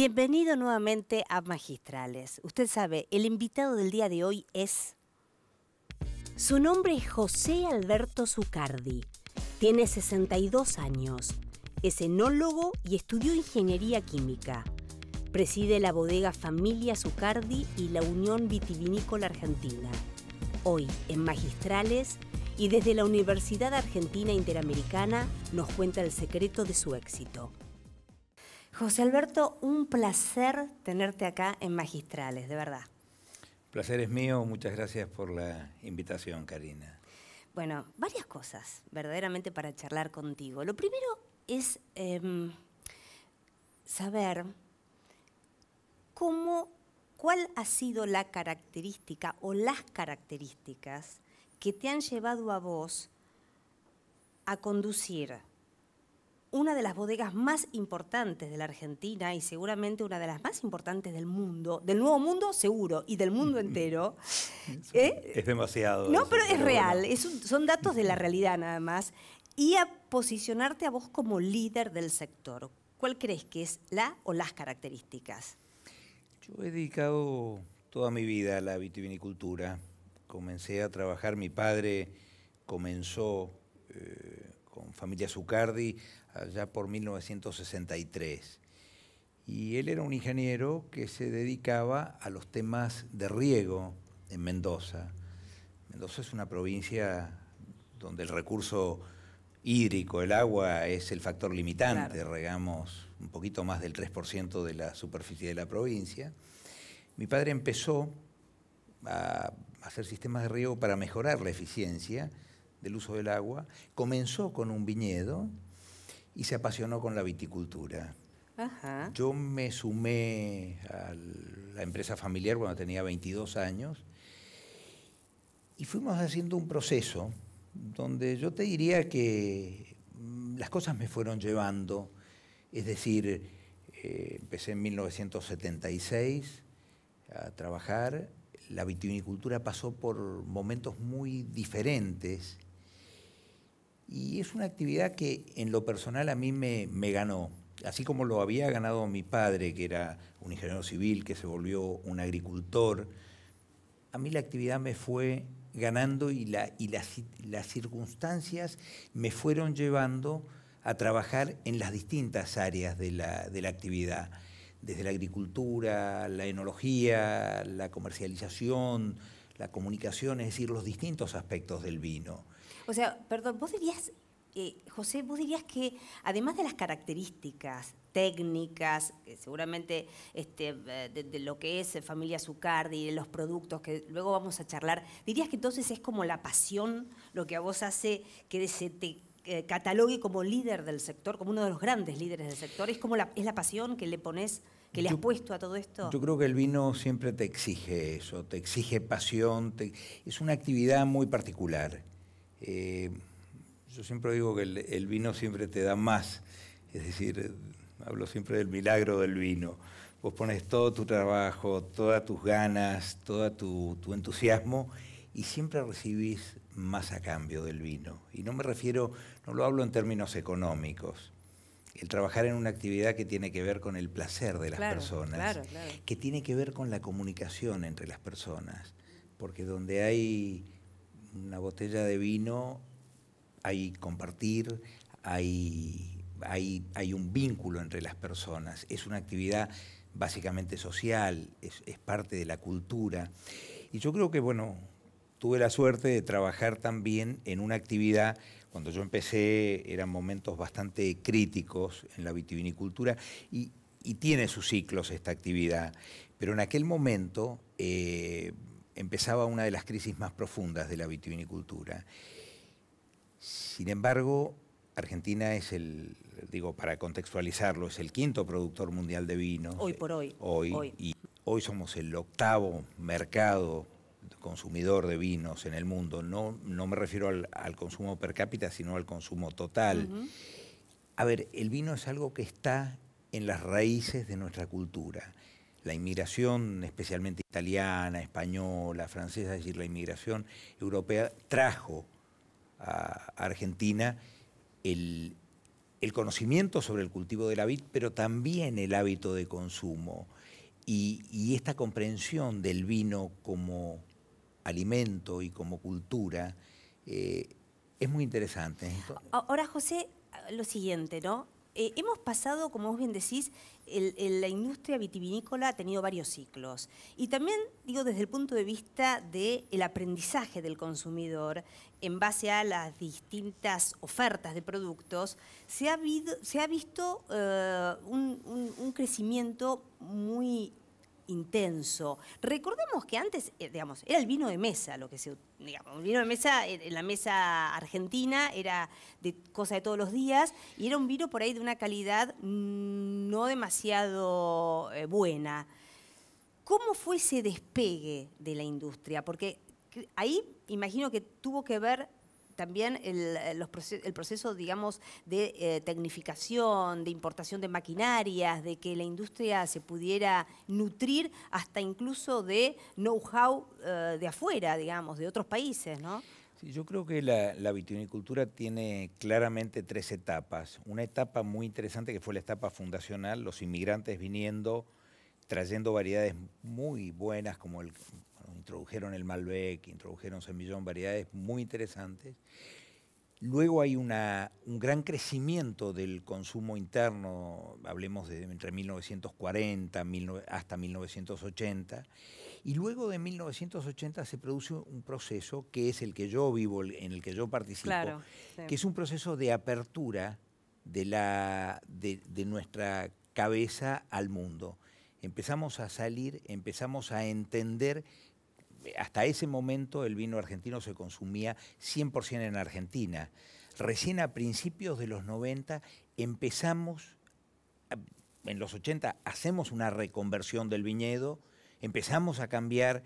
Bienvenido nuevamente a Magistrales. Usted sabe, el invitado del día de hoy es... Su nombre es José Alberto Zucardi. Tiene 62 años. Es enólogo y estudió ingeniería química. Preside la bodega Familia Zucardi y la Unión Vitivinícola Argentina. Hoy, en Magistrales, y desde la Universidad Argentina Interamericana, nos cuenta el secreto de su éxito. José Alberto, un placer tenerte acá en Magistrales, de verdad. El placer es mío, muchas gracias por la invitación, Karina. Bueno, varias cosas verdaderamente para charlar contigo. Lo primero es saber cuál ha sido la característica o las características que te han llevado a vos a conducir una de las bodegas más importantes de la Argentina y seguramente una de las más importantes del mundo, del Nuevo Mundo seguro y del mundo entero. Es demasiado. No, eso, pero es real, bueno. son datos de la realidad nada más. Y a posicionarte a vos como líder del sector. ¿Cuál crees que es la o las características? Yo he dedicado toda mi vida a la vitivinicultura. Comencé a trabajar, mi padre comenzó con Familia Zucardi allá por 1963. Y él era un ingeniero que se dedicaba a los temas de riego en Mendoza. Mendoza es una provincia donde el recurso hídrico, el agua, es el factor limitante. Claro. Regamos un poquito más del 3% de la superficie de la provincia. Mi padre empezó a hacer sistemas de riego para mejorar la eficiencia del uso del agua. Comenzó con un viñedo y se apasionó con la viticultura. Ajá. Yo me sumé a la empresa familiar cuando tenía 22 años y fuimos haciendo un proceso donde yo te diría que las cosas me fueron llevando. Es decir, empecé en 1976 a trabajar. La vitivinicultura pasó por momentos muy diferentes y es una actividad que en lo personal a mí me ganó. Así como lo había ganado mi padre, que era un ingeniero civil, que se volvió un agricultor, a mí la actividad me fue ganando y las circunstancias me fueron llevando a trabajar en las distintas áreas de la actividad, desde la agricultura, la enología, la comercialización, la comunicación, es decir, los distintos aspectos del vino. O sea, perdón, vos dirías, José, vos dirías que además de las características técnicas, que seguramente de lo que es Familia Zucardi, de los productos que luego vamos a charlar, dirías que entonces es como la pasión lo que a vos hace que se te catalogue como líder del sector, como uno de los grandes líderes del sector? ¿Es como es la pasión que le pones, que le has puesto a todo esto? Yo creo que el vino siempre te exige eso, te exige pasión, es una actividad muy particular. Yo siempre digo que el vino siempre te da más, es decir, hablo siempre del milagro del vino. Vos pones todo tu trabajo, todas tus ganas, todo tu entusiasmo y siempre recibís más a cambio del vino. Y no lo hablo en términos económicos. El trabajar en una actividad que tiene que ver con el placer de las personas, que tiene que ver con la comunicación entre las personas, porque donde hay una botella de vino hay compartir, hay un vínculo entre las personas, es una actividad básicamente social, es parte de la cultura. Y yo creo que, bueno, tuve la suerte de trabajar también en una actividad. Cuando yo empecé eran momentos bastante críticos en la vitivinicultura y tiene sus ciclos esta actividad, pero en aquel momento empezaba una de las crisis más profundas de la vitivinicultura. Sin embargo, Argentina es para contextualizarlo, es el quinto productor mundial de vinos. Hoy por hoy. Y hoy somos el octavo mercado consumidor de vinos en el mundo. No me refiero al consumo per cápita, sino al consumo total. A ver, el vino es algo que está en las raíces de nuestra cultura. La inmigración, especialmente italiana, española, francesa, es decir, la inmigración europea, trajo a Argentina el el conocimiento sobre el cultivo de la vid, pero también el hábito de consumo y esta comprensión del vino como alimento y como cultura es muy interesante. Ahora, José, lo siguiente, ¿no? Hemos pasado, como vos bien decís, la industria vitivinícola ha tenido varios ciclos. Y también, digo, desde el punto de vista del aprendizaje del consumidor, en base a las distintas ofertas de productos, se ha visto un crecimiento muy intenso. Recordemos que antes, digamos, era el vino de mesa lo que digamos, el vino de mesa en la mesa argentina era de cosa de todos los días y era un vino por ahí de una calidad no demasiado buena. ¿Cómo fue ese despegue de la industria? Porque ahí imagino que tuvo que ver también el proceso, digamos, de tecnificación, de importación de maquinarias, de que la industria se pudiera nutrir hasta incluso de know-how de afuera, digamos, de otros países, ¿no? Sí, yo creo que la vitivinicultura tiene claramente 3 etapas. Una etapa muy interesante que fue la etapa fundacional, los inmigrantes viniendo, trayendo variedades muy buenas como introdujeron el Malbec, introdujeron Semillón, variedades muy interesantes. Luego hay un gran crecimiento del consumo interno, hablemos de entre 1940 hasta 1980, y luego de 1980 se produce un proceso que es el que yo vivo, en el que yo participo, claro, sí, que es un proceso de apertura de nuestra cabeza al mundo. Empezamos a salir, empezamos a entender. Hasta ese momento el vino argentino se consumía 100% en Argentina. Recién a principios de los 90 empezamos, en los 80 hacemos una reconversión del viñedo, empezamos a cambiar,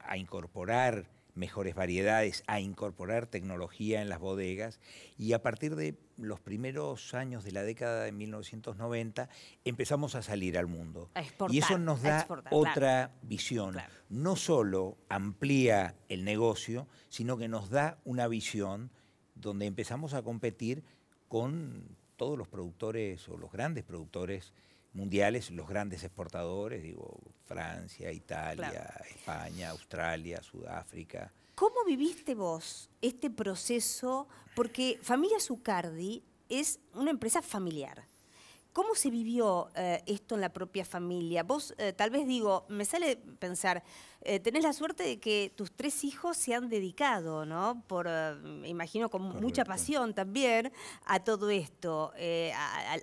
a incorporar mejores variedades, a incorporar tecnología en las bodegas y a partir de los primeros años de la década de 1990 empezamos a salir al mundo. A exportar, y eso nos da otra claro, visión. Claro. No solo amplía el negocio, sino que nos da una visión donde empezamos a competir con todos los productores o los grandes productores mundiales, los grandes exportadores, digo, Francia, Italia, claro, España, Australia, Sudáfrica. ¿Cómo viviste vos este proceso? Porque Familia Zucardi es una empresa familiar. ¿Cómo se vivió esto en la propia familia? Vos, tal vez digo, me sale pensar, tenés la suerte de que tus 3 hijos se han dedicado, ¿no? Me imagino con Correcto. Mucha pasión también a todo esto,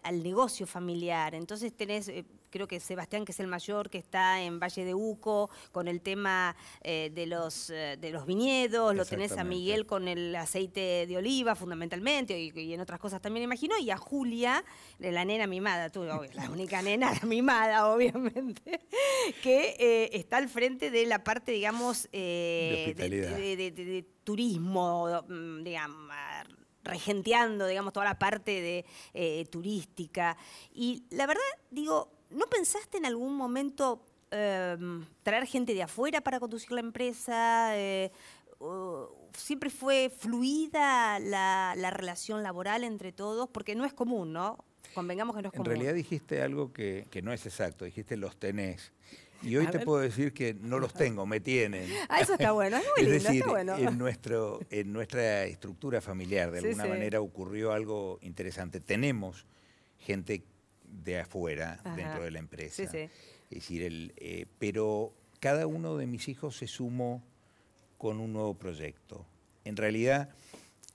al negocio familiar. Entonces tenés, creo que Sebastián, que es el mayor, que está en Valle de Uco, con el tema de los viñedos, lo tenés a Miguel con el aceite de oliva, fundamentalmente, y en otras cosas también imagino, y a Julia, la nena mimada, tú, obvio, la única nena mimada, obviamente, que está al frente de la parte, digamos, de turismo, digamos, regenteando, digamos, toda la parte de turística. Y la verdad, digo, ¿no pensaste en algún momento traer gente de afuera para conducir la empresa? ¿Siempre fue fluida la relación laboral entre todos? Porque no es común, ¿no? Convengamos que no es común. En realidad dijiste algo que no es exacto, dijiste los tenés. Y hoy te puedo decir que no los tengo, me tienen. Ah, eso está bueno, es muy lindo, es decir, está bueno. En nuestra estructura familiar, de alguna manera, ocurrió algo interesante. Tenemos gente de afuera, dentro de la empresa. Sí, sí. Es decir, pero cada uno de mis hijos se sumó con un nuevo proyecto. En realidad,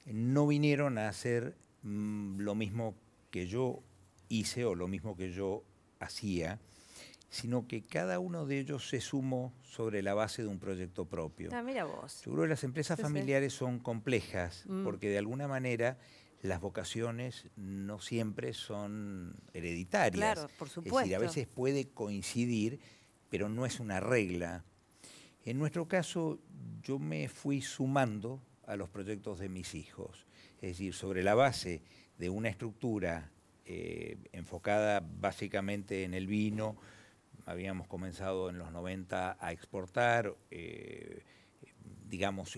no vinieron a hacer lo mismo que yo hice o lo mismo que yo hacía, sino que cada uno de ellos se sumó sobre la base de un proyecto propio. Ah, mira vos. Yo creo que las empresas familiares son complejas, porque de alguna manera las vocaciones no siempre son hereditarias. Claro, por supuesto. Es decir, a veces puede coincidir, pero no es una regla. En nuestro caso, yo me fui sumando a los proyectos de mis hijos. Es decir, sobre la base de una estructura enfocada básicamente en el vino. Habíamos comenzado en los 90 a exportar, digamos,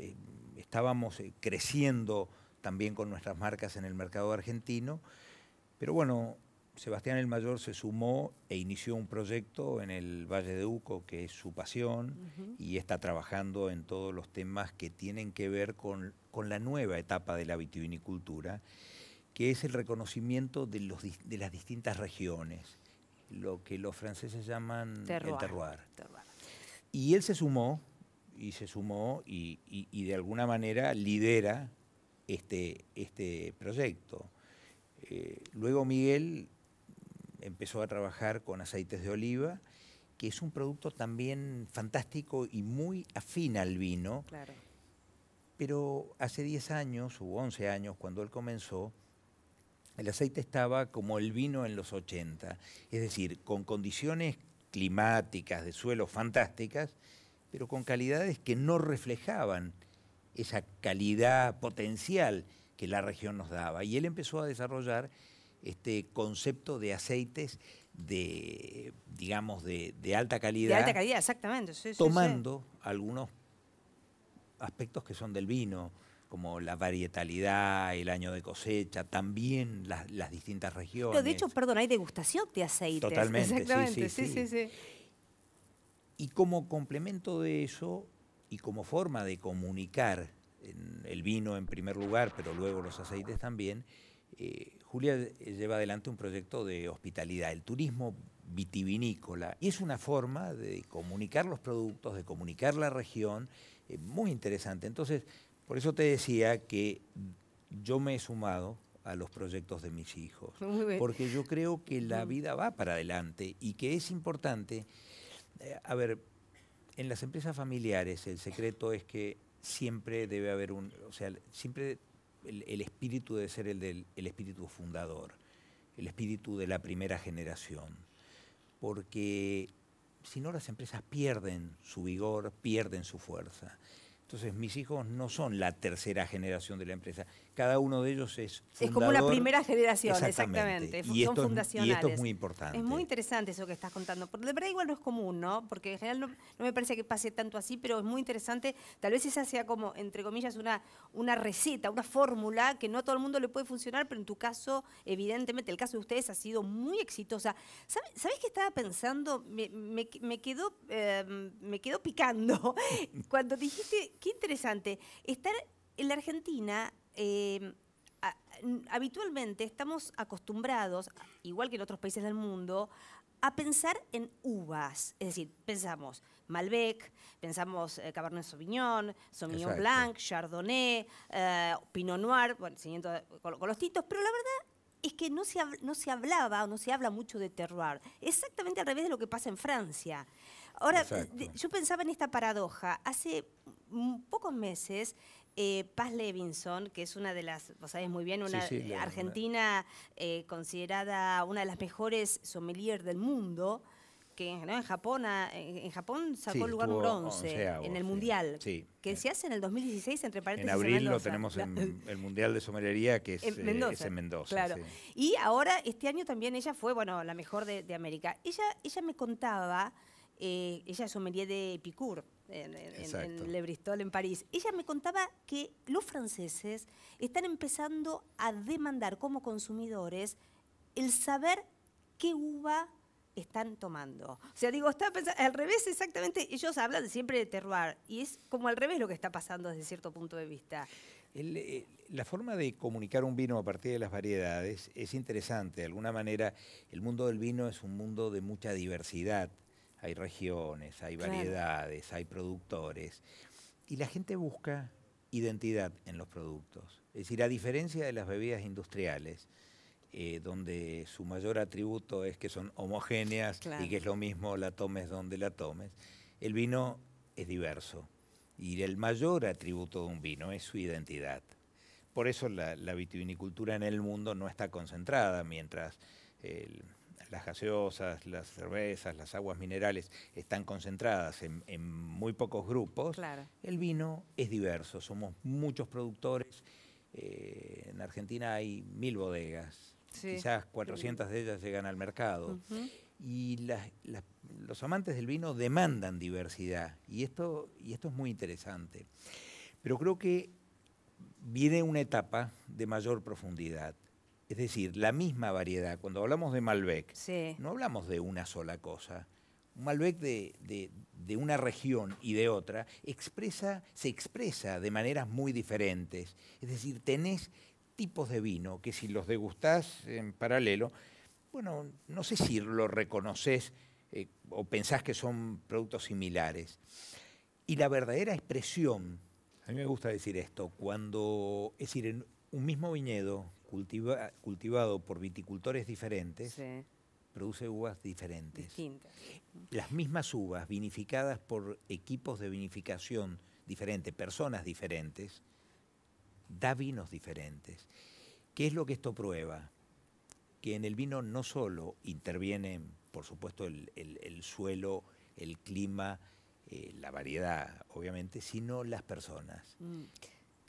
estábamos creciendo también con nuestras marcas en el mercado argentino. Pero bueno, Sebastián el Mayor se sumó e inició un proyecto en el Valle de Uco, que es su pasión, y está trabajando en todos los temas que tienen que ver con la nueva etapa de la vitivinicultura, que es el reconocimiento de las distintas regiones, lo que los franceses llaman el terroir. Y él se sumó, y de alguna manera lidera este proyecto. Luego Miguel empezó a trabajar con aceites de oliva, que es un producto también fantástico y muy afín al vino. Claro. Pero hace 10 años u 11 años, cuando él comenzó, el aceite estaba como el vino en los 80, es decir, con condiciones climáticas, de suelo fantásticas, pero con calidades que no reflejaban esa calidad potencial que la región nos daba. Y él empezó a desarrollar este concepto de aceites de alta calidad. De alta calidad, exactamente. Sí, tomando algunos aspectos que son del vino, como la varietalidad, el año de cosecha, también las distintas regiones. Pero de hecho, perdón, hay degustación de aceites. Totalmente, exactamente, sí. Y como complemento de eso, y como forma de comunicar el vino en primer lugar, pero luego los aceites también, Julia lleva adelante un proyecto de hospitalidad, el turismo vitivinícola, y es una forma de comunicar los productos, de comunicar la región, muy interesante. Entonces, por eso te decía que yo me he sumado a los proyectos de mis hijos, porque yo creo que la vida va para adelante y que es importante. A ver, en las empresas familiares el secreto es que siempre debe haber siempre el espíritu debe ser el espíritu fundador, el espíritu de la primera generación, porque si no las empresas pierden su vigor, pierden su fuerza. Entonces mis hijos no son la tercera generación de la empresa, cada uno de ellos es fundador. Es como la primera generación, exactamente. Son fundacionales. Y esto es muy importante. Es muy interesante eso que estás contando, porque de verdad igual no es común, ¿no? Porque en general no me parece que pase tanto así, pero es muy interesante. Tal vez esa sea como, entre comillas, una receta, una fórmula que no a todo el mundo le puede funcionar, pero en tu caso, evidentemente, el caso de ustedes ha sido muy exitosa. ¿Sabés qué estaba pensando? Me quedó picando cuando dijiste, qué interesante, estar en la Argentina. Habitualmente estamos acostumbrados, igual que en otros países del mundo, a pensar en uvas. Es decir, pensamos Malbec, pensamos Cabernet Sauvignon, Sauvignon Blanc, Chardonnay, Pinot Noir, bueno, siguiendo con los tintos, pero la verdad es que no se habla mucho de terroir. Exactamente al revés de lo que pasa en Francia. Ahora, yo pensaba en esta paradoja. Hace pocos meses, Paz Levinson, que es una de las, vos sabés muy bien, una argentina considerada una de las mejores sommeliers del mundo, que ¿no? en Japón sacó lugar un bronce en el Mundial, que se hace en el 2016, entre paréntesis. En abril lo tenemos en el Mundial de Sommelería, que es en Mendoza. Claro. Y ahora, este año también ella fue, bueno, la mejor de América. Ella me contaba, ella es sommelier de Epicure, en Le Bristol, en París. Ella me contaba que los franceses están empezando a demandar como consumidores el saber qué uva están tomando. O sea, digo, estaba pensando, al revés exactamente, ellos hablan siempre de terroir, y es como al revés lo que está pasando desde cierto punto de vista. La forma de comunicar un vino a partir de las variedades es interesante. De alguna manera, el mundo del vino es un mundo de mucha diversidad. Hay regiones, hay variedades, hay productores. Y la gente busca identidad en los productos. Es decir, a diferencia de las bebidas industriales, donde su mayor atributo es que son homogéneas y que es lo mismo la tomes donde la tomes, el vino es diverso. Y el mayor atributo de un vino es su identidad. Por eso la vitivinicultura en el mundo no está concentrada, mientras las gaseosas, las cervezas, las aguas minerales están concentradas en muy pocos grupos. El vino es diverso, somos muchos productores. En Argentina hay 1000 bodegas. Quizás 400 de ellas llegan al mercado. Y los amantes del vino demandan diversidad. Y esto es muy interesante. Pero creo que viene una etapa de mayor profundidad. Es decir, la misma variedad, cuando hablamos de Malbec, Sí. no hablamos de una sola cosa. Un Malbec de una región y de otra se expresa de maneras muy diferentes. Es decir, tenés tipos de vino que si los degustás en paralelo, bueno, no sé si lo reconoces o pensás que son productos similares. Y la verdadera expresión, a mí me gusta decir esto, es decir, en un mismo viñedo cultivado por viticultores diferentes, Sí. produce uvas diferentes. Distintas. Las mismas uvas vinificadas por equipos de vinificación diferentes, personas diferentes, da vinos diferentes. ¿Qué es lo que esto prueba? Que en el vino no solo intervienen, por supuesto, el suelo, el clima, la variedad, obviamente, sino las personas.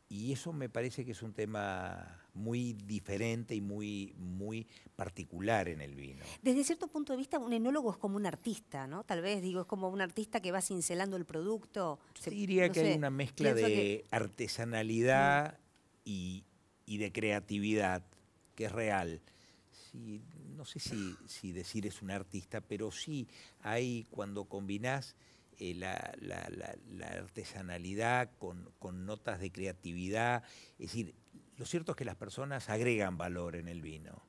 Y eso me parece que es un tema muy diferente y muy particular en el vino. Desde cierto punto de vista, un enólogo es como un artista, ¿no? Tal vez, digo, es como un artista que va cincelando el producto. Yo diría no que sé, hay una mezcla pienso de artesanalidad y de creatividad, que es real. Sí, no sé si decir es un artista, pero sí hay cuando combinás la artesanalidad con notas de creatividad. Es decir, lo cierto es que las personas agregan valor en el vino.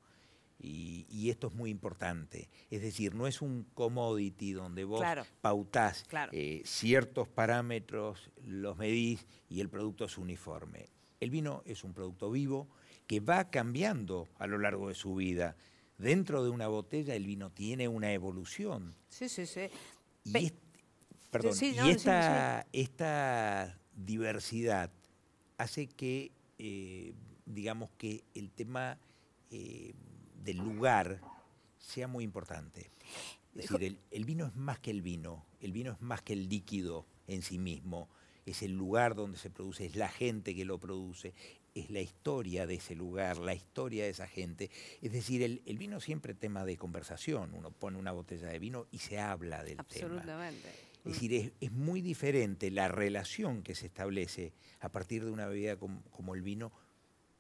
Y esto es muy importante. Es decir, no es un commodity donde vos Claro. pautás Claro. ciertos parámetros, los medís y el producto es uniforme. El vino es un producto vivo que va cambiando a lo largo de su vida. Dentro de una botella el vino tiene una evolución. Sí, sí, sí. Y, perdón, sí, y no, esta diversidad hace que, digamos que el tema del lugar sea muy importante. Es decir, el vino es más que el vino es más que el líquido en sí mismo, es el lugar donde se produce, es la gente que lo produce, es la historia de ese lugar, la historia de esa gente. Es decir, el vino siempre es tema de conversación, uno pone una botella de vino y se habla del tema. Absolutamente. Es decir, es muy diferente la relación que se establece a partir de una bebida como el vino,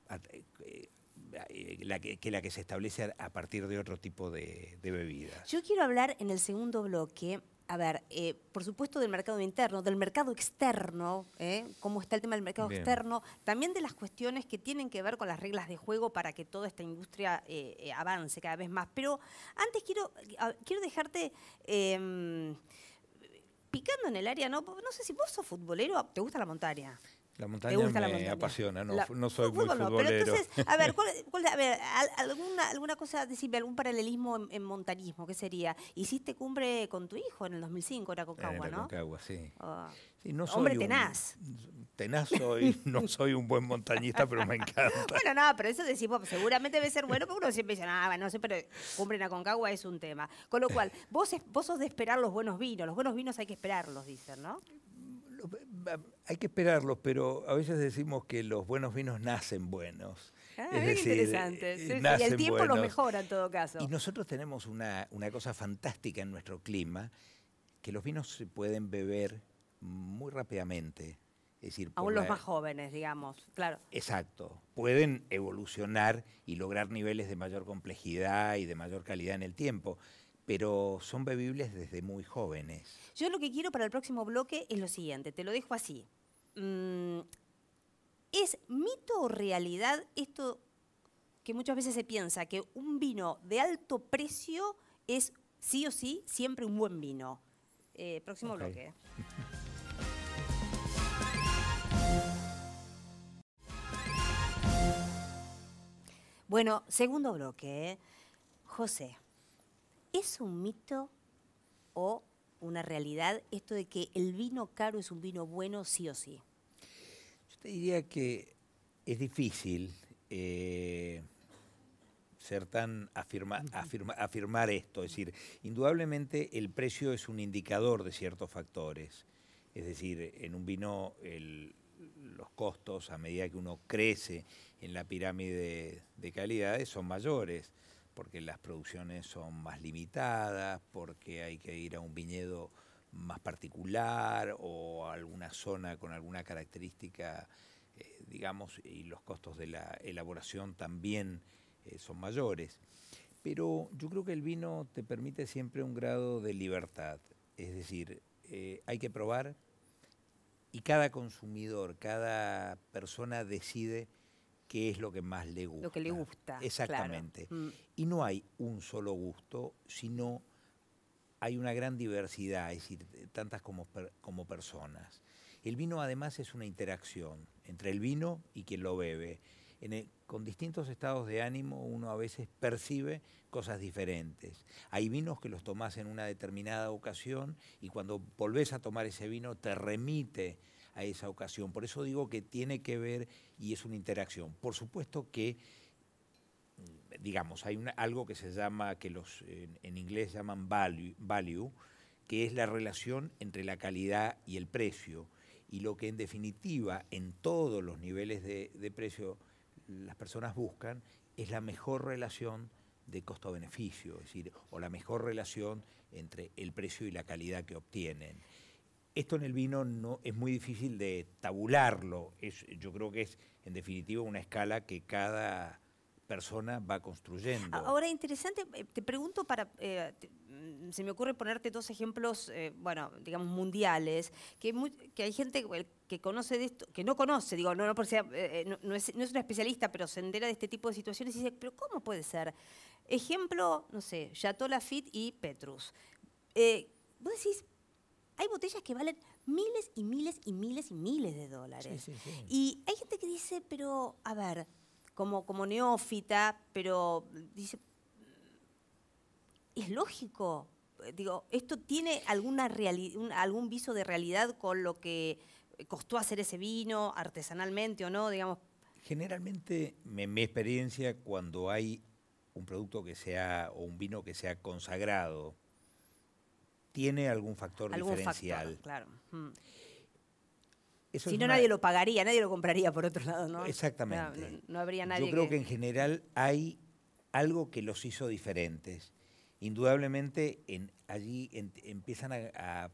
la que se establece a partir de otro tipo de bebidas. Yo quiero hablar en el segundo bloque, a ver, por supuesto del mercado interno, del mercado externo, cómo está el tema del mercado Bien. externo, también de las cuestiones que tienen que ver con las reglas de juego para que toda esta industria avance cada vez más. Pero antes quiero dejarte picando en el área, ¿no? No sé si vos sos futbolero, ¿te gusta la montaña? La montaña gusta la me montaña? apasiona, no soy muy Fútbol no, pero futbolero. entonces, a ver, alguna cosa, decime, algún paralelismo en montañismo, ¿qué sería? Hiciste cumbre con tu hijo en el 2005, era Concagua, En la ¿no? Concagua, sí. Oh. Sí, no soy Hombre tenaz. Tenaz soy, no soy un buen montañista, pero me encanta. Bueno, no, pero eso decimos, seguramente debe ser bueno, pero uno siempre dice, no sé, pero cumbre en Aconcagua es un tema. Con lo cual, vos sos de esperar los buenos vinos hay que esperarlos, dicen, ¿no? Hay que esperarlos, pero a veces decimos que los buenos vinos nacen buenos. Es decir, interesante. Sí, y el tiempo los mejora en todo caso. Y nosotros tenemos una cosa fantástica en nuestro clima, que los vinos se pueden beber muy rápidamente. Es decir, aún los más jóvenes, digamos, claro. Exacto. Pueden evolucionar y lograr niveles de mayor complejidad y de mayor calidad en el tiempo, pero son bebibles desde muy jóvenes. Yo lo que quiero para el próximo bloque es lo siguiente, te lo dejo así. ¿Es mito o realidad esto que muchas veces se piensa, que un vino de alto precio es sí o sí siempre un buen vino? Próximo bloque. Bueno, segundo bloque. José, ¿es un mito o una realidad esto de que el vino caro es un vino bueno sí o sí? Yo te diría que es difícil afirmar esto. Es decir, indudablemente el precio es un indicador de ciertos factores. Es decir, en un vino los costos, a medida que uno crece en la pirámide de calidades, son mayores, porque las producciones son más limitadas, porque hay que ir a un viñedo más particular o a alguna zona con alguna característica digamos, y los costos de la elaboración también son mayores. Pero yo creo que el vino te permite siempre un grado de libertad. Es decir, hay que probar y cada consumidor, cada persona decide qué es lo que más le gusta. Lo que le gusta. Exactamente. Claro. Y no hay un solo gusto, sino hay una gran diversidad, es decir, tantas como personas. El vino además es una interacción entre el vino y quien lo bebe. Con distintos estados de ánimo uno a veces percibe cosas diferentes. Hay vinos que los tomás en una determinada ocasión y cuando volvés a tomar ese vino te remite a esa ocasión. Por eso digo que tiene que ver y es una interacción. Por supuesto que, digamos, hay algo que se llama, que en inglés llaman value, que es la relación entre la calidad y el precio. Y lo que en definitiva en todos los niveles de precio las personas buscan es la mejor relación de costo-beneficio, es decir, o la mejor relación entre el precio y la calidad que obtienen. Esto en el vino no es muy difícil de tabularlo, yo creo que es en definitiva una escala que cada persona va construyendo. Ahora, interesante, te pregunto se me ocurre ponerte dos ejemplos, bueno, digamos, mundiales, que hay gente que conoce de esto, que no conoce, digo, no por ser, no es una especialista, pero se entera de este tipo de situaciones y dice, pero ¿cómo puede ser? Ejemplo, no sé, Chateau Lafite y Petrus. Vos decís, hay botellas que valen miles y miles y miles y miles de dólares. Sí, sí, sí. Y hay gente que dice, pero, a ver, como neófita, pero dice, ¿es lógico? Digo, ¿esto tiene algún viso de realidad con lo que costó hacer ese vino, artesanalmente o no? Digamos. Generalmente, en mi experiencia, cuando hay un producto o un vino que sea consagrado, tiene algún factor diferencial. Factor, claro. Eso si no, nadie lo pagaría, nadie lo compraría por otro lado, ¿no? Exactamente. No habría nadie. Yo creo que en general hay algo que los hizo diferentes. Indudablemente allí empiezan a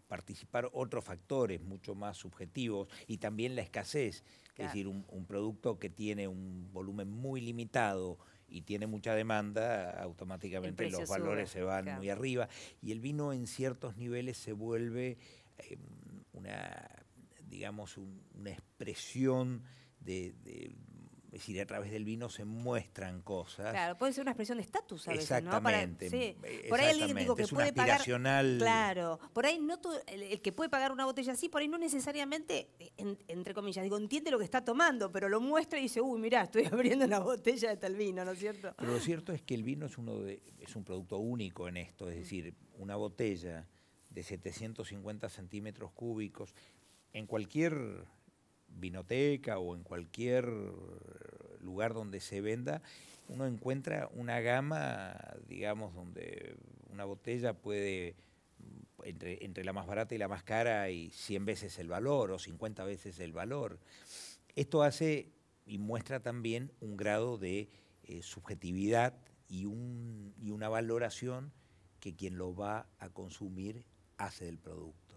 participar otros factores mucho más subjetivos y también la escasez. Claro. Es decir, un producto que tiene un volumen muy limitado y tiene mucha demanda, automáticamente los valores se van muy arriba. Y el vino en ciertos niveles se vuelve digamos, una expresión es decir, a través del vino se muestran cosas. Claro, puede ser una expresión de estatus a veces, exactamente, ¿no? Sí. Por ahí alguien digo, que es puede una aspiracional. Pagar. Claro, por ahí no todo, el que puede pagar una botella así, por ahí no necesariamente, entre comillas, digo, entiende lo que está tomando, pero lo muestra y dice, uy, mirá, estoy abriendo una botella de tal vino, ¿no es cierto? Pero lo cierto es que el vino es un producto único en esto, es decir, una botella de 750 centímetros cúbicos, en cualquier vinoteca o en cualquier lugar donde se venda, uno encuentra una gama, digamos, donde una botella puede, entre la más barata y la más cara, hay 100 veces el valor o 50 veces el valor. Esto hace y muestra también un grado de subjetividad y una valoración que quien lo va a consumir hace del producto.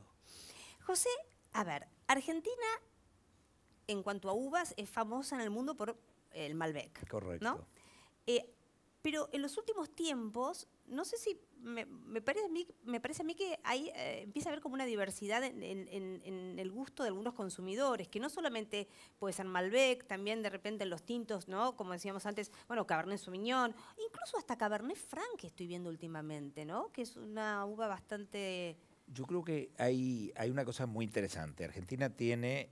José, a ver, Argentina, en cuanto a uvas, es famosa en el mundo por el Malbec. Correcto. ¿No? Pero en los últimos tiempos, no sé si me parece a mí que empieza a haber como una diversidad en el gusto de algunos consumidores, que no solamente puede ser Malbec, también de repente en los tintos, ¿no? Como decíamos antes, bueno, Cabernet Sauvignon, incluso hasta Cabernet Franc que estoy viendo últimamente, ¿no? Que es una uva bastante... Yo creo que hay una cosa muy interesante. Argentina tiene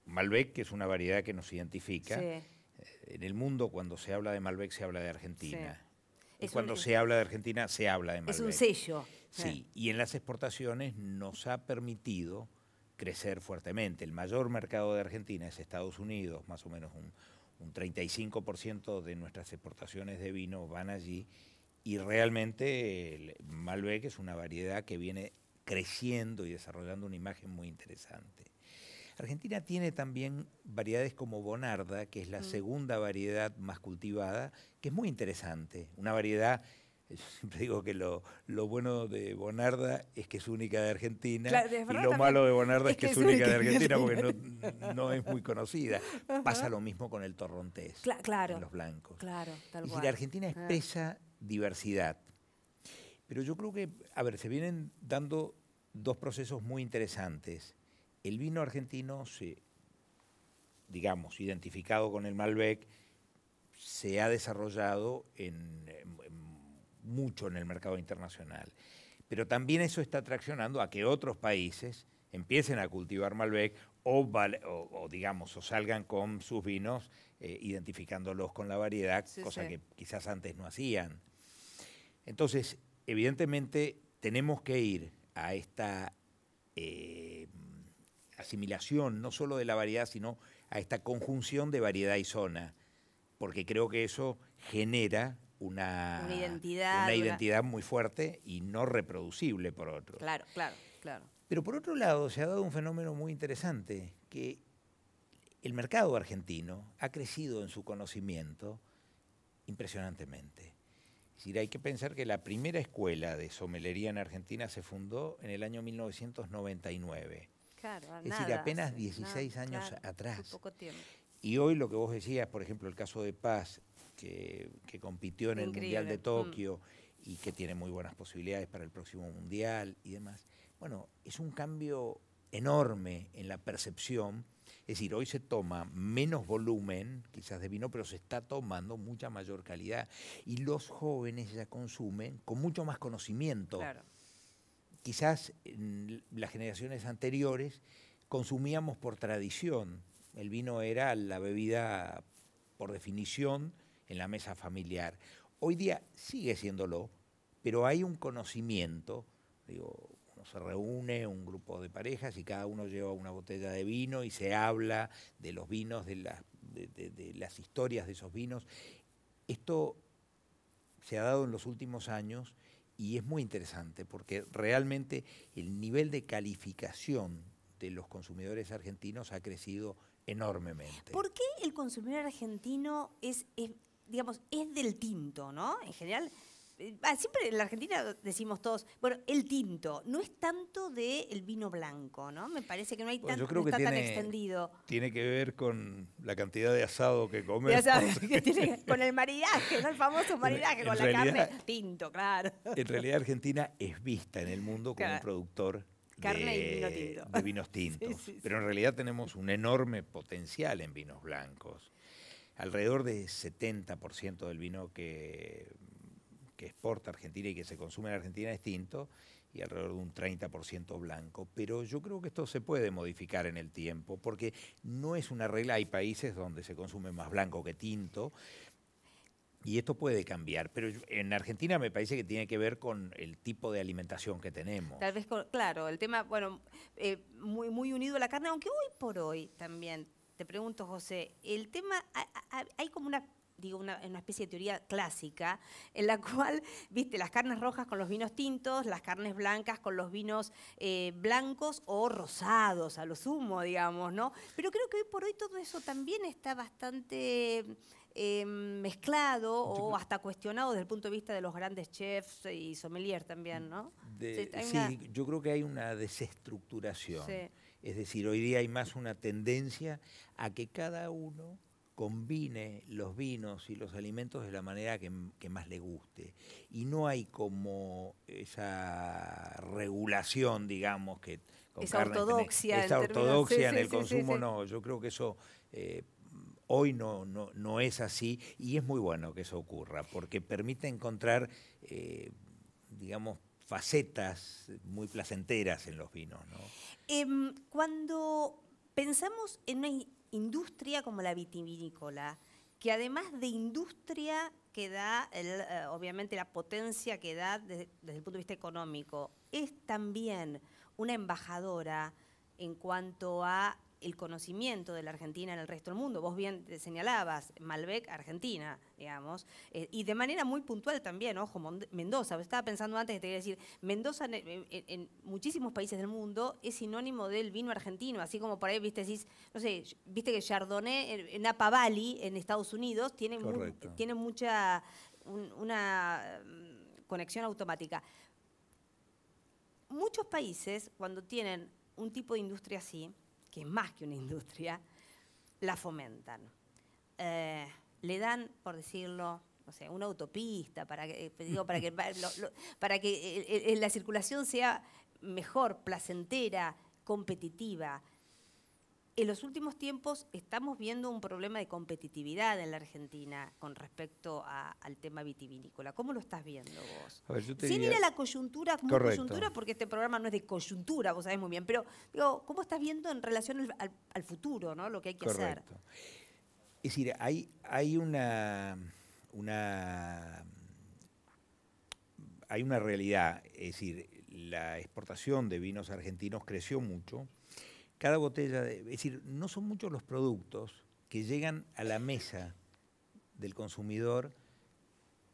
Malbec, que es una variedad que nos identifica. Sí. En el mundo, cuando se habla de Malbec, se habla de Argentina. Sí. Y cuando se habla de Argentina, se habla de Malbec. Es un sello. Sí, y en las exportaciones nos ha permitido crecer fuertemente. El mayor mercado de Argentina es Estados Unidos, más o menos un 35% de nuestras exportaciones de vino van allí. Y realmente el Malbec es una variedad que viene creciendo y desarrollando una imagen muy interesante. Argentina tiene también variedades como Bonarda, que es la segunda variedad más cultivada, que es muy interesante, una variedad Yo siempre digo que lo bueno de Bonarda es que es única de Argentina, Claro, y verdad, lo también malo de Bonarda es que es única de Argentina porque Argentina. no es muy conocida. Pasa lo mismo con el torrontés en los blancos. Claro, tal Es cual. decir, Argentina expresa diversidad. Pero yo creo que, a ver, se vienen dando dos procesos muy interesantes. El vino argentino, digamos, identificado con el Malbec, se ha desarrollado mucho en el mercado internacional. Pero también eso está traccionando a que otros países empiecen a cultivar Malbec o digamos, o salgan con sus vinos identificándolos con la variedad, cosa que quizás antes no hacían. Entonces, evidentemente, tenemos que ir a esta asimilación, no solo de la variedad, sino a esta conjunción de variedad y zona, porque creo que eso genera una identidad muy fuerte y no reproducible por otro. Claro. Pero por otro lado, se ha dado un fenómeno muy interesante, que el mercado argentino ha crecido en su conocimiento impresionantemente. Es decir, hay que pensar que la primera escuela de sommelería en Argentina se fundó en el año 1999. Claro, es decir, apenas 16 años atrás. Muy poco tiempo. Y hoy lo que vos decías, por ejemplo, el caso de Paz, que compitió en el Mundial de Tokio y que tiene muy buenas posibilidades para el próximo Mundial y demás. Bueno, es un cambio enorme en la percepción. Es decir, hoy se toma menos volumen, quizás de vino, pero se está tomando mucha mayor calidad. Y los jóvenes ya consumen con mucho más conocimiento. Claro. Quizás en las generaciones anteriores consumíamos por tradición. El vino era la bebida por definición en la mesa familiar. Hoy día sigue siéndolo, pero hay un conocimiento, digo, uno se reúne, un grupo de parejas, y cada uno lleva una botella de vino y se habla de los vinos, de las historias de esos vinos. Esto se ha dado en los últimos años y es muy interesante porque realmente el nivel de calificación de los consumidores argentinos ha crecido enormemente. ¿Por qué el consumidor argentino digamos, es del tinto, ¿no? En general, siempre en la Argentina decimos todos, bueno, el tinto, no es tanto del vino blanco, ¿no? Me parece que no hay Bueno, tanto, yo creo no que está tan extendido. Tiene que ver con la cantidad de asado que comemos. Con el maridaje, ¿no? El famoso maridaje con la carne, tinto, claro. En realidad Argentina es vista en el mundo como un productor carne y vino tinto. De vinos tintos. Sí. Pero en realidad tenemos un enorme potencial en vinos blancos. Alrededor de 70% del vino que exporta Argentina y que se consume en Argentina es tinto, y alrededor de un 30% blanco. Pero yo creo que esto se puede modificar en el tiempo, porque no es una regla. Hay países donde se consume más blanco que tinto, y esto puede cambiar, pero en Argentina me parece que tiene que ver con el tipo de alimentación que tenemos. Tal vez, claro, el tema, bueno, muy unido a la carne, aunque hoy por hoy también, te pregunto, José, el tema, hay como una especie de teoría clásica en la cual, viste, las carnes rojas con los vinos tintos, las carnes blancas con los vinos blancos o rosados, a lo sumo, digamos, ¿no? Pero creo que hoy por hoy todo eso también está bastante mezclado o hasta cuestionado desde el punto de vista de los grandes chefs y sommeliers también, ¿no? Sí, yo creo que hay una desestructuración. Sí. Es decir, hoy día hay más una tendencia a que cada uno combine los vinos y los alimentos de la manera que más le guste. Y no hay como esa regulación, digamos, que con esa ortodoxia. Esa ortodoxia en el consumo, no. Yo creo que eso hoy no es así, y es muy bueno que eso ocurra, porque permite encontrar, digamos, facetas muy placenteras en los vinos, ¿no? Cuando pensamos en una industria como la vitivinícola, que además de industria que da, obviamente la potencia que da desde el punto de vista económico, es también una embajadora en cuanto a el conocimiento de la Argentina en el resto del mundo. Vos bien te señalabas, Malbec, Argentina, digamos, y de manera muy puntual también, ojo, Mendoza. Estaba pensando antes que te quería decir, Mendoza en muchísimos países del mundo es sinónimo del vino argentino, así como por ahí, viste, decís, no sé, viste que Chardonnay en Napa Valley, en Estados Unidos, tiene mucha... conexión automática. Muchos países, cuando tienen un tipo de industria así, que es más que una industria, la fomentan. Le dan, por decirlo, no sé, una autopista para que, para que la circulación sea mejor, placentera, competitiva. En los últimos tiempos estamos viendo un problema de competitividad en la Argentina con respecto al tema vitivinícola. ¿Cómo lo estás viendo vos? A ver, yo te Sin diría... ir a la coyuntura, como coyuntura, porque este programa no es de coyuntura, vos sabés muy bien, pero digo, ¿cómo estás viendo en relación al futuro, ¿no? Lo que hay que hacer? Es decir, hay una realidad, es decir, la exportación de vinos argentinos creció mucho. Cada botella, es decir, no son muchos los productos que llegan a la mesa del consumidor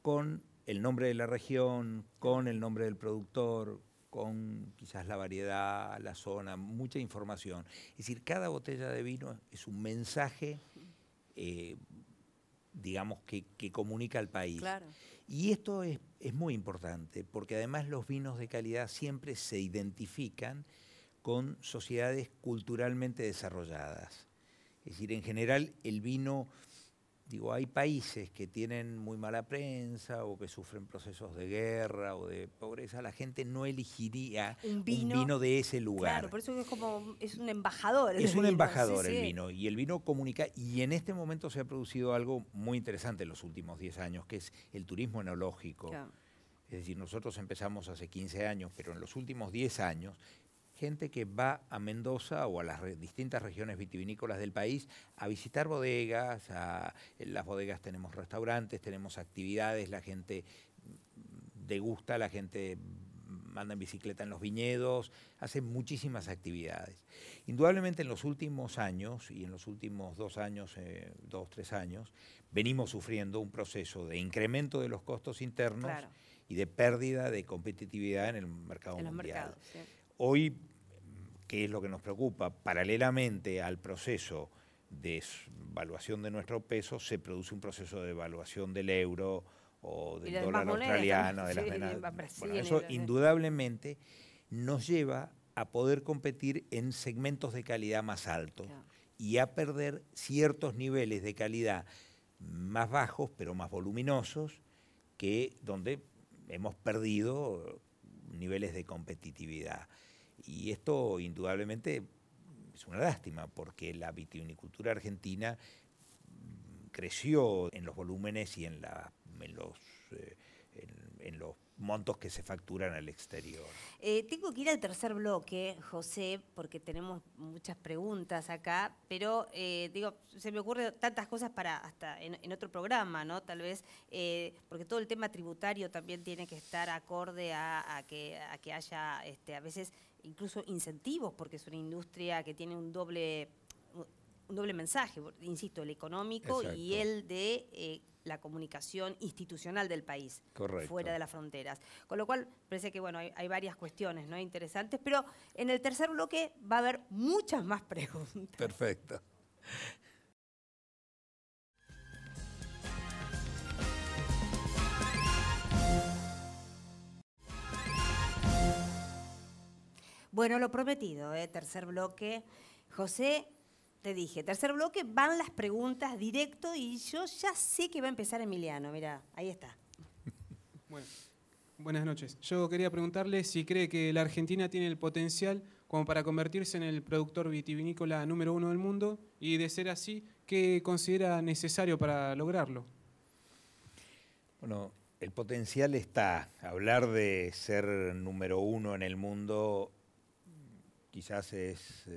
con el nombre de la región, con el nombre del productor, con quizás la variedad, la zona, mucha información. Es decir, cada botella de vino es un mensaje, digamos, que comunica al país. Claro. Y esto es muy importante, porque además los vinos de calidad siempre se identifican con sociedades culturalmente desarrolladas. Es decir, en general el vino, digo, hay países que tienen muy mala prensa o que sufren procesos de guerra o de pobreza, la gente no elegiría un vino de ese lugar. Claro, por eso es un embajador. Es un embajador el vino, y el vino comunica, y en este momento se ha producido algo muy interesante en los últimos 10 años, que es el turismo enológico. Claro. Es decir, nosotros empezamos hace 15 años, pero en los últimos 10 años, gente que va a Mendoza o a las distintas regiones vitivinícolas del país a visitar bodegas. En las bodegas tenemos restaurantes, tenemos actividades, la gente degusta, la gente anda en bicicleta en los viñedos, hace muchísimas actividades. Indudablemente en los últimos años, y en los últimos 2 años, 3 años, venimos sufriendo un proceso de incremento de los costos internos, claro, y de pérdida de competitividad en el mercado mundial. Sí. Hoy, ¿qué es lo que nos preocupa? Paralelamente al proceso de evaluación de nuestro peso, se produce un proceso de evaluación del euro o del dólar australiano, de las monedas. Bueno, eso indudablemente nos lleva a poder competir en segmentos de calidad más altos, claro, y a perder ciertos niveles de calidad más bajos, pero más voluminosos, que donde hemos perdido niveles de competitividad. Y esto indudablemente es una lástima, porque la vitivinicultura argentina creció en los volúmenes y en los montos que se facturan al exterior. Tengo que ir al tercer bloque, José, porque tenemos muchas preguntas acá, pero digo, se me ocurren tantas cosas para hasta en otro programa, ¿no? Tal vez, porque todo el tema tributario también tiene que estar acorde a que haya a veces incluso incentivos, porque es una industria que tiene un doble mensaje, insisto, el económico. Exacto. Y el de la comunicación institucional del país. Correcto. Fuera de las fronteras. Con lo cual, parece que bueno, hay varias cuestiones, ¿no?, interesantes, pero en el tercer bloque va a haber muchas más preguntas. Perfecto. Bueno, lo prometido, tercer bloque. José, te dije, tercer bloque, van las preguntas directo y yo ya sé que va a empezar Emiliano. Mirá, ahí está. Bueno, buenas noches. Yo quería preguntarle si cree que la Argentina tiene el potencial como para convertirse en el productor vitivinícola número 1 del mundo, y de ser así, ¿qué considera necesario para lograrlo? Bueno, el potencial está. Hablar de ser número 1 en el mundo quizás es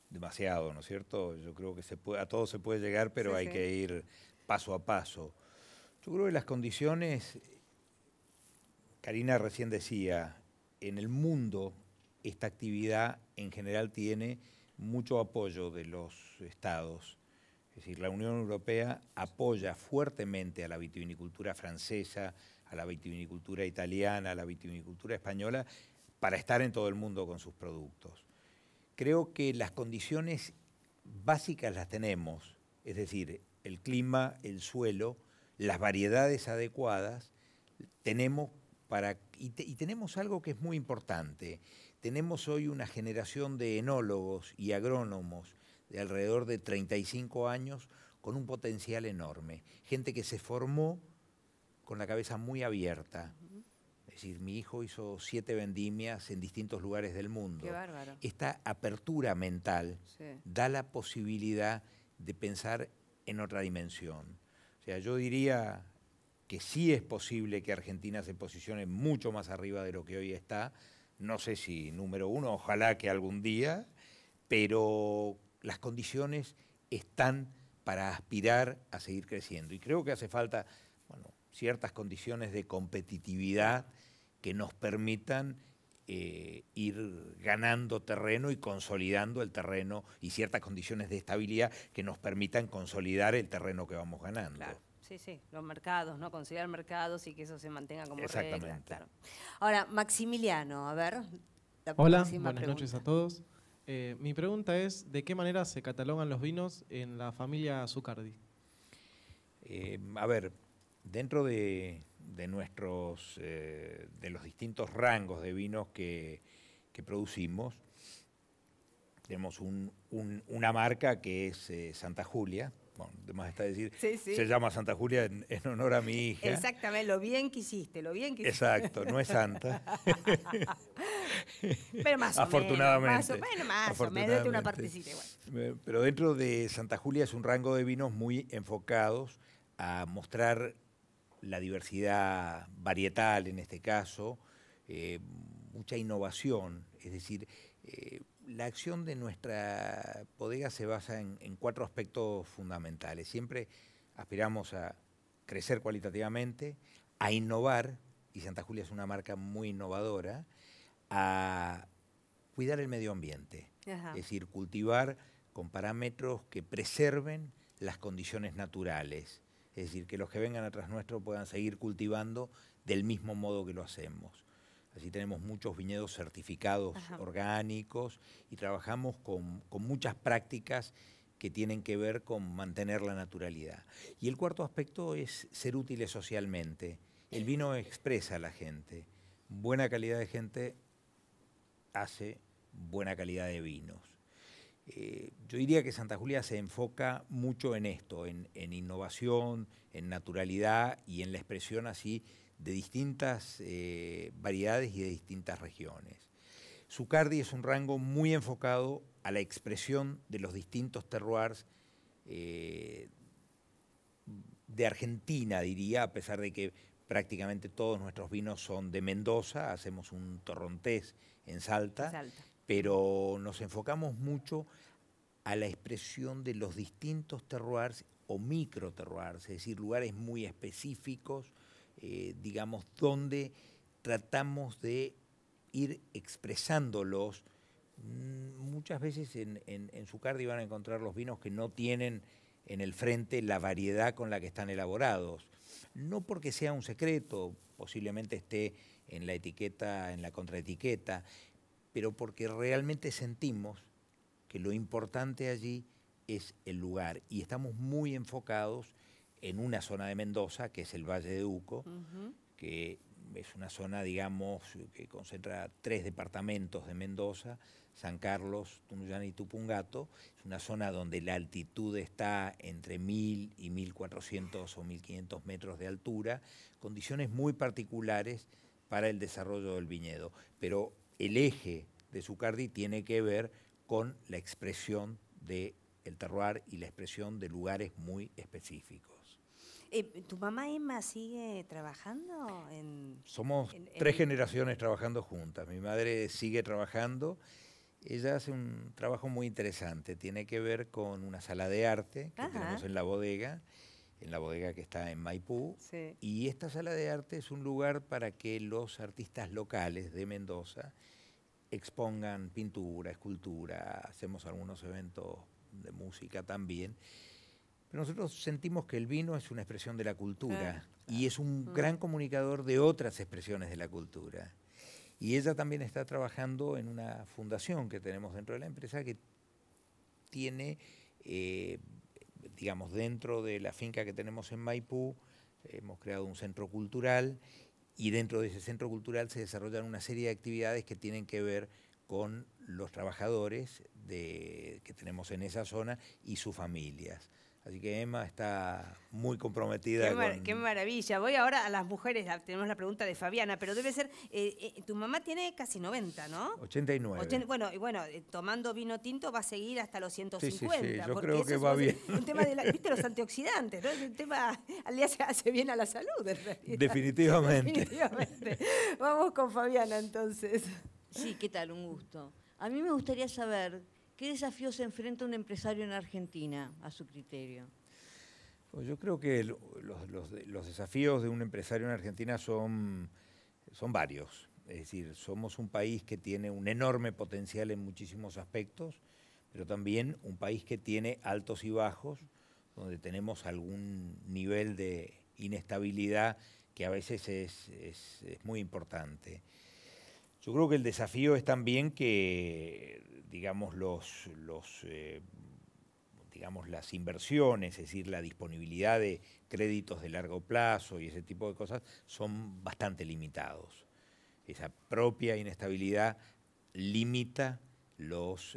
demasiado, ¿no es cierto? Yo creo que a todo se puede llegar, pero sí, hay que ir paso a paso. Yo creo que las condiciones, Karina recién decía, en el mundo esta actividad en general tiene mucho apoyo de los estados. Es decir, la Unión Europea apoya fuertemente a la vitivinicultura francesa, a la vitivinicultura italiana, a la vitivinicultura española, para estar en todo el mundo con sus productos. Creo que las condiciones básicas las tenemos, es decir, el clima, el suelo, las variedades adecuadas, tenemos y tenemos algo que es muy importante. Tenemos hoy una generación de enólogos y agrónomos de alrededor de 35 años con un potencial enorme. Gente que se formó con la cabeza muy abierta. Es decir, mi hijo hizo 7 vendimias en distintos lugares del mundo. Qué bárbaro. Esta apertura mental da la posibilidad de pensar en otra dimensión. O sea, yo diría que sí es posible que Argentina se posicione mucho más arriba de lo que hoy está. No sé si número 1, ojalá que algún día, pero las condiciones están para aspirar a seguir creciendo. Y creo que hace falta, bueno, ciertas condiciones de competitividad que nos permitan ir ganando terreno y consolidando el terreno, y ciertas condiciones de estabilidad que nos permitan consolidar el terreno que vamos ganando. Claro. Sí, los mercados, ¿no? Consolidar mercados y que eso se mantenga como Exactamente. regla. Claro. Ahora, Maximiliano, a ver. Hola, buenas noches a todos. Mi pregunta es, ¿de qué manera se catalogan los vinos en la familia Zucardi? A ver, dentro de nuestros, de los distintos rangos de vinos que producimos, tenemos una marca que es Santa Julia. Bueno, además está decir, se llama Santa Julia en honor a mi hija. Exactamente, lo bien que hiciste, lo bien que hiciste. Exacto, no es santa. Pero más afortunadamente, o menos, más o menos, date una partecita igual. Pero dentro de Santa Julia es un rango de vinos muy enfocados a mostrar la diversidad varietal en este caso, mucha innovación, es decir, la acción de nuestra bodega se basa en 4 aspectos fundamentales. Siempre aspiramos a crecer cualitativamente, a innovar, y Santa Julia es una marca muy innovadora, a cuidar el medio ambiente. Ajá. Es decir, cultivar con parámetros que preserven las condiciones naturales. Es decir, que los que vengan atrás nuestro puedan seguir cultivando del mismo modo que lo hacemos. Así tenemos muchos viñedos certificados orgánicos y trabajamos con muchas prácticas que tienen que ver con mantener la naturalidad. Y el cuarto aspecto es ser útiles socialmente. El vino expresa a la gente. Buena calidad de gente hace buena calidad de vinos. Yo diría que Santa Julia se enfoca mucho en esto, en innovación, en naturalidad y en la expresión así de distintas variedades y de distintas regiones. Zucardi es un rango muy enfocado a la expresión de los distintos terroirs de Argentina, diría, a pesar de que prácticamente todos nuestros vinos son de Mendoza, hacemos un torrontés en Salta, pero nos enfocamos mucho a la expresión de los distintos terroirs o microterroirs, es decir, lugares muy específicos, digamos, donde tratamos de ir expresándolos. Muchas veces en Zucardi van a encontrar los vinos que no tienen en el frente la variedad con la que están elaborados. No porque sea un secreto, posiblemente esté en la etiqueta, en la contraetiqueta, pero porque realmente sentimos que lo importante allí es el lugar y estamos muy enfocados en una zona de Mendoza, que es el Valle de Uco, que es una zona, digamos, que concentra 3 departamentos de Mendoza, San Carlos, Tunuyán y Tupungato. Es una zona donde la altitud está entre 1000 y 1400 o 1500 metros de altura, condiciones muy particulares para el desarrollo del viñedo. Pero el eje de Zucardi tiene que ver con la expresión del terroir y la expresión de lugares muy específicos. ¿Tu mamá Emma sigue trabajando? Somos 3 generaciones trabajando juntas. Mi madre sigue trabajando. Ella hace un trabajo muy interesante. Tiene que ver con una sala de arte que tenemos en la bodega que está en Maipú. Sí. Y esta sala de arte es un lugar para que los artistas locales de Mendoza expongan pintura, escultura. Hacemos algunos eventos de música también. Pero nosotros sentimos que el vino es una expresión de la cultura y es un gran comunicador de otras expresiones de la cultura. Y ella también está trabajando en una fundación que tenemos dentro de la empresa que tiene, digamos, dentro de la finca que tenemos en Maipú, hemos creado un centro cultural y dentro de ese centro cultural se desarrollan una serie de actividades que tienen que ver con los trabajadores que tenemos en esa zona y sus familias. Así que Emma está muy comprometida. Qué maravilla. Voy ahora a las mujeres. Tenemos la pregunta de Fabiana, pero debe ser... tu mamá tiene casi 90, ¿no? 89. Bueno, tomando vino tinto va a seguir hasta los 150. Sí, yo creo que va bien. Un tema ¿viste los antioxidantes? ¿No? Es un tema... Al día se hace bien a la salud, en realidad. Definitivamente. Vamos con Fabiana, entonces. Sí, ¿qué tal? Un gusto. A mí me gustaría saber... ¿Qué desafíos se enfrenta un empresario en Argentina, a su criterio? Pues yo creo que los desafíos de un empresario en Argentina son varios. Es decir, somos un país que tiene un enorme potencial en muchísimos aspectos, pero también un país que tiene altos y bajos, donde tenemos algún nivel de inestabilidad que a veces es muy importante. Yo creo que el desafío es también que, digamos, las inversiones, es decir, la disponibilidad de créditos de largo plazo y ese tipo de cosas son bastante limitados. Esa propia inestabilidad limita los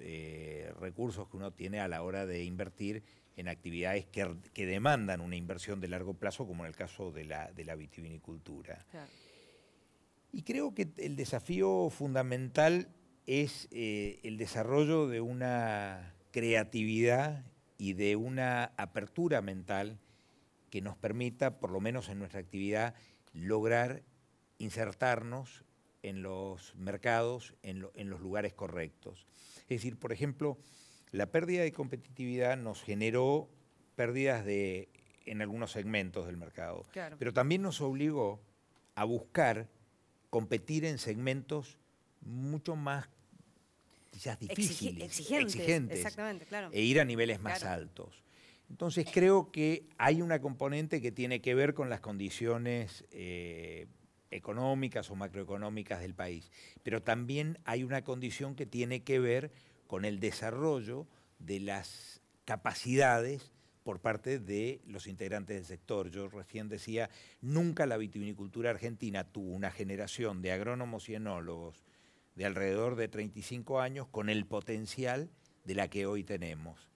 recursos que uno tiene a la hora de invertir en actividades que demandan una inversión de largo plazo, como en el caso de la vitivinicultura. Claro. Y creo que el desafío fundamental es el desarrollo de una creatividad y de una apertura mental que nos permita, por lo menos en nuestra actividad, lograr insertarnos en los mercados, en los lugares correctos. Es decir, por ejemplo, la pérdida de competitividad nos generó pérdidas en algunos segmentos del mercado, claro, pero también nos obligó a buscar competir en segmentos mucho más quizás difíciles, exigentes, exactamente, claro, e ir a niveles más altos. Entonces creo que hay una componente que tiene que ver con las condiciones económicas o macroeconómicas del país, pero también hay una condición que tiene que ver con el desarrollo de las capacidades por parte de los integrantes del sector. Yo recién decía, nunca la vitivinicultura argentina tuvo una generación de agrónomos y enólogos de alrededor de 35 años con el potencial de la que hoy tenemos.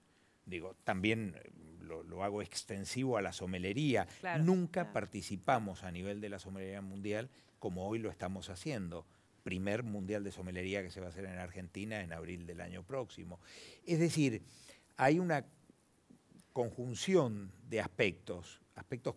Digo, también lo hago extensivo a la somelería. Claro, nunca participamos a nivel de la somelería mundial como hoy lo estamos haciendo. Primer mundial de somelería que se va a hacer en Argentina en abril del año próximo. Es decir, hay una conjunción de aspectos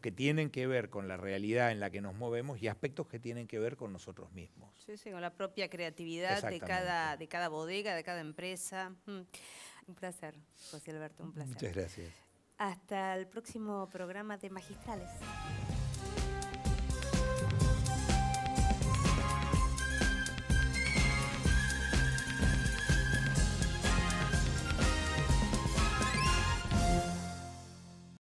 que tienen que ver con la realidad en la que nos movemos y aspectos que tienen que ver con nosotros mismos. Sí, con la propia creatividad de cada bodega, de cada empresa. Un placer, José Alberto, un placer. Muchas gracias. Hasta el próximo programa de Magistrales.